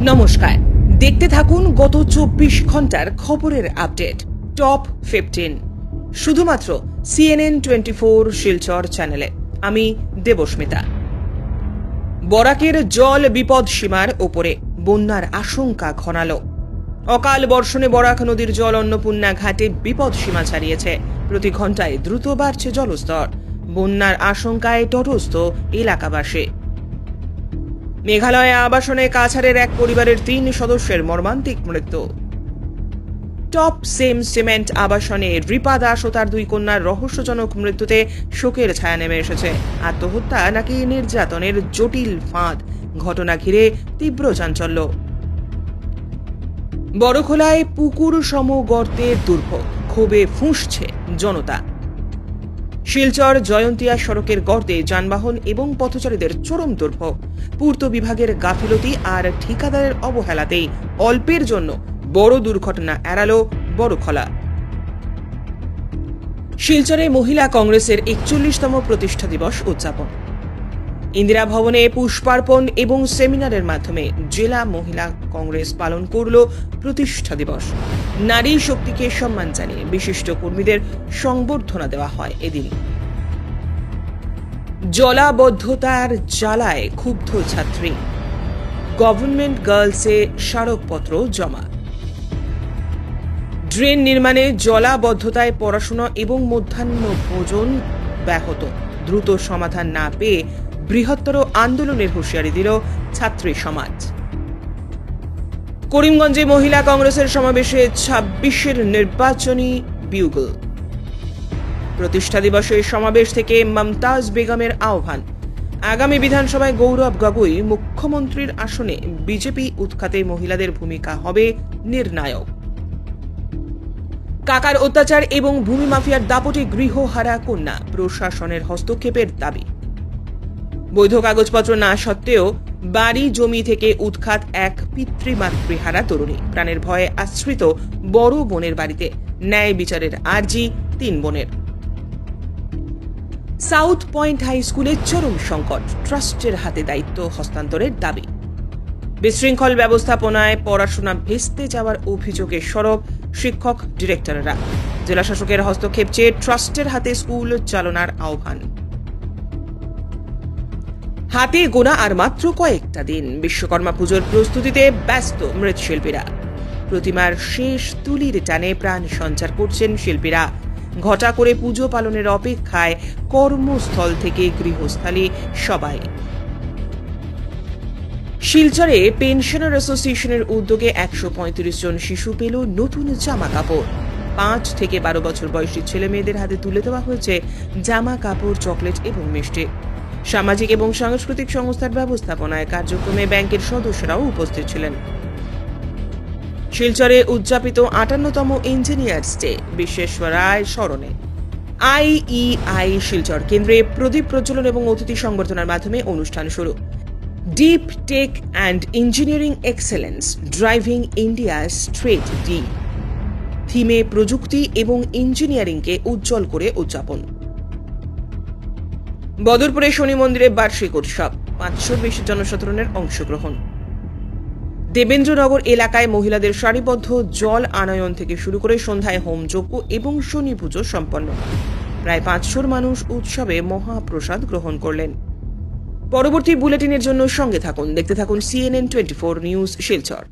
নমস্কার, দেখতে থাকুন গত 24 ঘন্টার খবরের আপডেট টপ 15 শুধুমাত্র CNN24 শিলচর চ্যানেলে। আমি দেবস্মিতা। বরাকের জল বিপদ সীমার ওপরে, বন্যার আশঙ্কা ঘনালো। অকাল বর্ষণে বরাক নদীর জল অন্নপূর্ণা ঘাটে বিপদ সীমা ছাড়িয়েছে। প্রতি ঘন্টায় দ্রুত বাড়ছে জলস্তর। বন্যার আশঙ্কায় তটস্থ এলাকাবাসী। মেঘালয়ে আবাসনে কাছাড়ের এক পরিবারের 3 সদস্যের মর্মান্তিক মৃত্যু। টপ সেম সিমেন্ট আবাসনে রিপা দাস ও তার 2 কন্যার রহস্যজনক মৃত্যুতে শোকের ছায়া নেমে এসেছে। আত্মহত্যা নাকি নির্যাতনের জটিল ফাঁদ, ঘটনা ঘিরে তীব্র চাঞ্চল্য। বড়খোলায় পুকুর সম গর্তে দুর্ভোগ, ক্ষোভে ফুঁসছে জনতা। শিলচর জয়ন্তিয়া সড়কের গর্তে যানবাহন এবং পথচারীদের চরম দুর্ভোগ। পূর্ত বিভাগের গাফিলতি আর ঠিকাদারের অবহেলাতেই অল্পের জন্য বড় দুর্ঘটনা এড়ালো বড়খোলা। শিলচরে মহিলা কংগ্রেসের 41তম প্রতিষ্ঠা দিবস উদযাপন। ইন্দিরা ভবনে পুষ্পার্পণ এবং সেমিনারের মাধ্যমে জেলা মহিলা কংগ্রেস পালন করল প্রতিষ্ঠা দিবস। নারী শক্তিকে সম্মান জানিয়ে বিশিষ্ট কর্মীদের সংবর্ধনা দেওয়া হয় এদিন। জলাবদ্ধতার জ্বালায় ক্ষুব্ধ ছাত্রী, গভর্নমেন্ট গার্লসে স্মারকপত্র জমা। ড্রেন নির্মাণে জলাবদ্ধতায় পড়াশোনা এবং মধ্যাহ্ন ভোজন ব্যাহত। দ্রুত সমাধান না পেয়ে বৃহত্তর আন্দোলনের হুঁশিয়ারি দিল ছাত্রী সমাজ। করিমগঞ্জে মহিলা কংগ্রেসের সমাবেশে 26-এর নির্বাচনী বিউগল। প্রতিষ্ঠা দিবসের সমাবেশ থেকে মমতাজ বেগমের আহ্বান। আগামী বিধানসভায় গৌরব গগৈ মুখ্যমন্ত্রীর আসনে বিজেপি উৎখাতে মহিলাদের ভূমিকা হবে নির্ণায়ক। কাকার অত্যাচার এবং ভূমি মাফিয়ার দাপটে গৃহহারা কন্যা, প্রশাসনের হস্তক্ষেপের দাবি। বৈধ কাগজপত্র না সত্ত্বেও বাড়ি জমি থেকে উৎখাত এক পিতৃমাতৃহারা তরুণী, প্রাণের ভয়ে আশ্রিত বড় বোনের বাড়িতে। ন্যায় বিচারের আর্জি 3 বোনের। সাউথ পয়েন্ট হাই স্কুলে চরম সংকট, ট্রাস্টের হাতে দায়িত্ব হস্তান্তরের দাবি। বিশৃঙ্খল ব্যবস্থাপনায় পড়াশোনা ভেস্তে যাওয়ার অভিযোগে সরব শিক্ষক ডিরেক্টররা। জেলাশাসকের হস্তক্ষেপ চেয়ে ট্রাস্টের হাতে স্কুল চালনার আহ্বান। হাতে গোনা আর মাত্র কয়েকটা দিন, বিশ্বকর্মা পুজোর প্রস্তুতিতে ব্যস্ত মৃৎশিল্পীরা। প্রতিমার শেষ তুলির টানে প্রাণ সঞ্চার করছেন শিল্পীরা। ঘটা করে পুজো পালনের অপেক্ষায় কর্মস্থল থেকে গৃহস্থালী সবাই। শিলচরে পেনশনার অ্যাসোসিয়েশনের উদ্যোগে 135 জন শিশু পেল নতুন জামা কাপড়। 5 থেকে 12 বছর বয়সী ছেলে মেয়েদের হাতে তুলে দেওয়া হয়েছে জামা কাপড়, চকলেট এবং মিষ্টি। সামাজিক এবং সাংস্কৃতিক সংস্থার ব্যবস্থাপনায় কার্যক্রমে ব্যাংকের সদস্যরাও উপস্থিত ছিলেন। শিলচরে উদযাপিত 58তম ইঞ্জিনিয়ার্স ডে বিশ্বেশ্বরায় স্মরণে IEI শিলচর কেন্দ্রে প্রদীপ প্রজ্বলন এবং অতিথি সংবর্ধনার মাধ্যমে অনুষ্ঠান শুরু। Deep tech and engineering excellence driving India strategy থিমে প্রযুক্তি এবং ইঞ্জিনিয়ারিংকে উজ্জ্বল করে উদযাপন। বদরপুরে শনি মন্দিরে বার্ষিক উৎসব, 500-র বেশি জনসাধারণের অংশগ্রহণ। দেবেন্দ্রনগর এলাকায় মহিলাদের সারিবদ্ধ জল আনয়ন থেকে শুরু করে সন্ধ্যায় হোমযজ্ঞ এবং শনি পুজো সম্পন্ন। প্রায় 500 মানুষ উৎসবে মহাপ্রসাদ গ্রহণ করলেন। পরবর্তী বুলেটিনের জন্য সঙ্গে থাকুন, দেখতে থাকুন CNN24 নিউজ শিলচর।